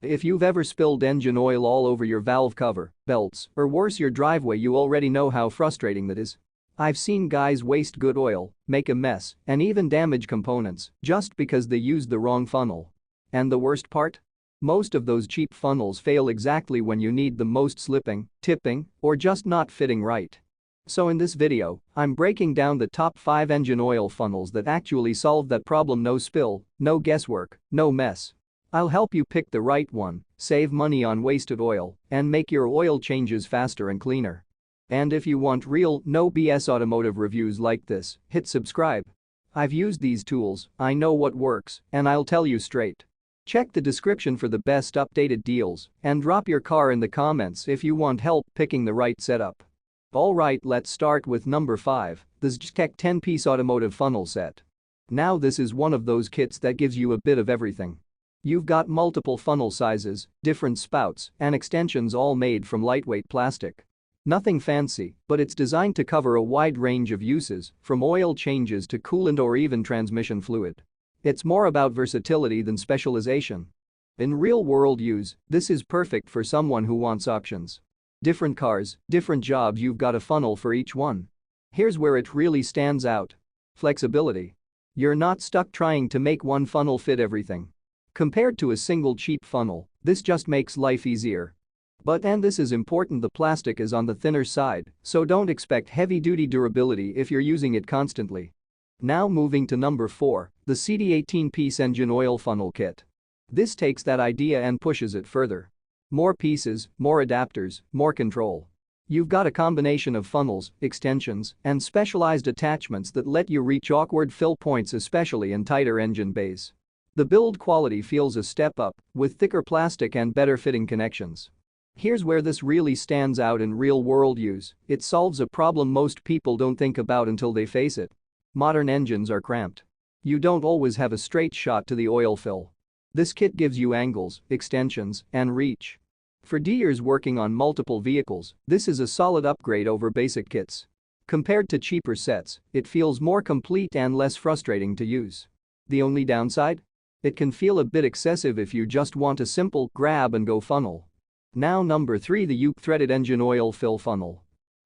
If you've ever spilled engine oil all over your valve cover, belts, or worse your driveway, you already know how frustrating that is. I've seen guys waste good oil, make a mess, and even damage components just because they used the wrong funnel. And the worst part? Most of those cheap funnels fail exactly when you need them most, slipping, tipping, or just not fitting right. So in this video, I'm breaking down the top 5 engine oil funnels that actually solve that problem. No spill, no guesswork, no mess. I'll help you pick the right one, save money on wasted oil, and make your oil changes faster and cleaner. And if you want real, no BS automotive reviews like this, hit subscribe. I've used these tools, I know what works, and I'll tell you straight. Check the description for the best updated deals and drop your car in the comments if you want help picking the right setup. Alright, let's start with number 5, the XhjzgcTech 10-piece automotive funnel set. Now this is one of those kits that gives you a bit of everything. You've got multiple funnel sizes, different spouts, and extensions all made from lightweight plastic. Nothing fancy, but it's designed to cover a wide range of uses, from oil changes to coolant or even transmission fluid. It's more about versatility than specialization. In real-world use, this is perfect for someone who wants options. Different cars, different jobs, you've got a funnel for each one. Here's where it really stands out. Flexibility. You're not stuck trying to make one funnel fit everything. Compared to a single cheap funnel, this just makes life easier. But and this is important, the plastic is on the thinner side, so don't expect heavy-duty durability if you're using it constantly. Now moving to number 4, the SEDY 18-piece engine oil funnel kit. This takes that idea and pushes it further. More pieces, more adapters, more control. You've got a combination of funnels, extensions, and specialized attachments that let you reach awkward fill points, especially in tighter engine bays. The build quality feels a step up, with thicker plastic and better fitting connections. Here's where this really stands out in real-world use, it solves a problem most people don't think about until they face it. Modern engines are cramped. You don't always have a straight shot to the oil fill. This kit gives you angles, extensions, and reach. For DIers working on multiple vehicles, this is a solid upgrade over basic kits. Compared to cheaper sets, it feels more complete and less frustrating to use. The only downside? It can feel a bit excessive if you just want a simple grab-and-go funnel. Now number 3, the UC threaded engine oil fill funnel.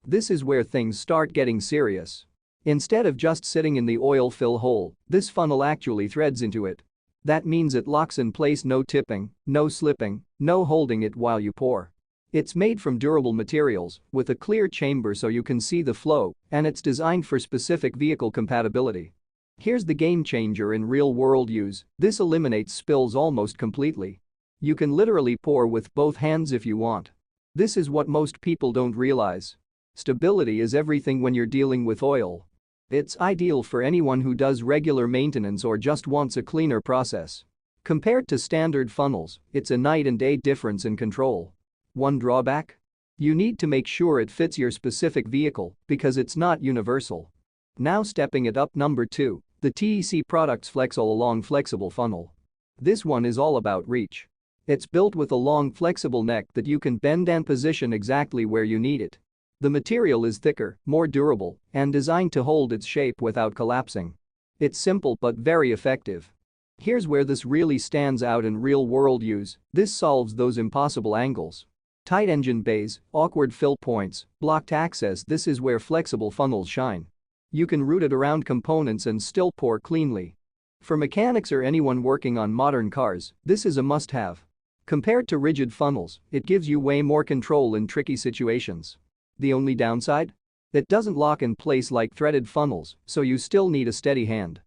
This is where things start getting serious. Instead of just sitting in the oil fill hole, this funnel actually threads into it. That means it locks in place, no tipping, no slipping, no holding it while you pour. It's made from durable materials with a clear chamber so you can see the flow, and it's designed for specific vehicle compatibility. Here's the game changer in real-world use, this eliminates spills almost completely. You can literally pour with both hands if you want. This is what most people don't realize. Stability is everything when you're dealing with oil. It's ideal for anyone who does regular maintenance or just wants a cleaner process. Compared to standard funnels, it's a night and day difference in control. One drawback? You need to make sure it fits your specific vehicle because it's not universal. Now stepping it up, number 2, the TEC Products FlexAll long flexible funnel. This one is all about reach. It's built with a long flexible neck that you can bend and position exactly where you need it. The material is thicker, more durable, and designed to hold its shape without collapsing. It's simple but very effective. Here's where this really stands out in real-world use, this solves those impossible angles. Tight engine bays, awkward fill points, blocked access, this is where flexible funnels shine. You can route it around components and still pour cleanly. For mechanics or anyone working on modern cars, this is a must-have. Compared to rigid funnels, it gives you way more control in tricky situations. The only downside? It doesn't lock in place like threaded funnels, so you still need a steady hand.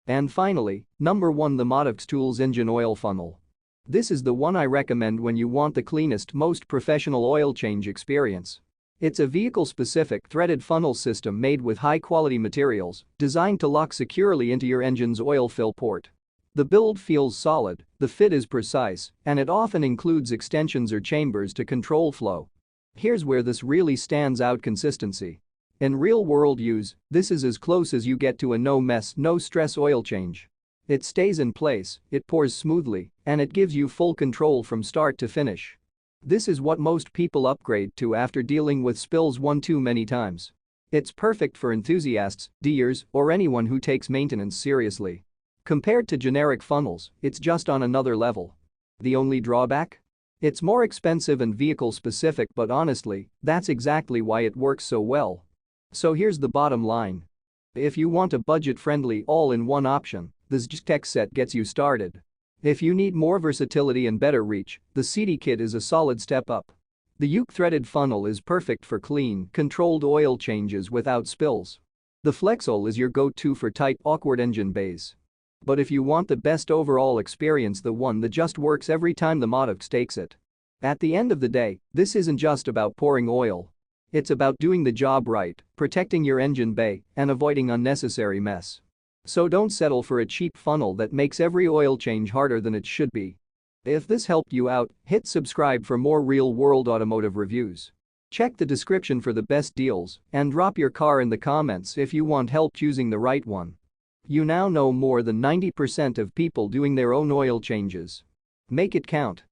And finally, number 1, the Motivx Tools engine oil funnel. This is the one I recommend when you want the cleanest, most professional oil change experience. It's a vehicle-specific threaded funnel system made with high-quality materials, designed to lock securely into your engine's oil fill port. The build feels solid, the fit is precise, and it often includes extensions or chambers to control flow. Here's where this really stands out: consistency. In real-world use, this is as close as you get to a no-mess, no-stress oil change. It stays in place, it pours smoothly, and it gives you full control from start to finish. This is what most people upgrade to after dealing with spills one too many times. It's perfect for enthusiasts, DIers, or anyone who takes maintenance seriously. Compared to generic funnels, it's just on another level. The only drawback? It's more expensive and vehicle specific, but honestly, that's exactly why it works so well. So here's the bottom line. If you want a budget-friendly all-in-one option, the XhjzgCTech set gets you started. If you need more versatility and better reach, the SEDY kit is a solid step up. The threaded funnel is perfect for clean, controlled oil changes without spills. The FlexAll is your go-to for tight, awkward engine bays. But if you want the best overall experience, the one that just works every time, the Motivx takes it. At the end of the day, this isn't just about pouring oil. It's about doing the job right, protecting your engine bay, and avoiding unnecessary mess. So don't settle for a cheap funnel that makes every oil change harder than it should be. If this helped you out, hit subscribe for more real-world automotive reviews. Check the description for the best deals and drop your car in the comments if you want help choosing the right one. You now know more than 90% of people doing their own oil changes. Make it count.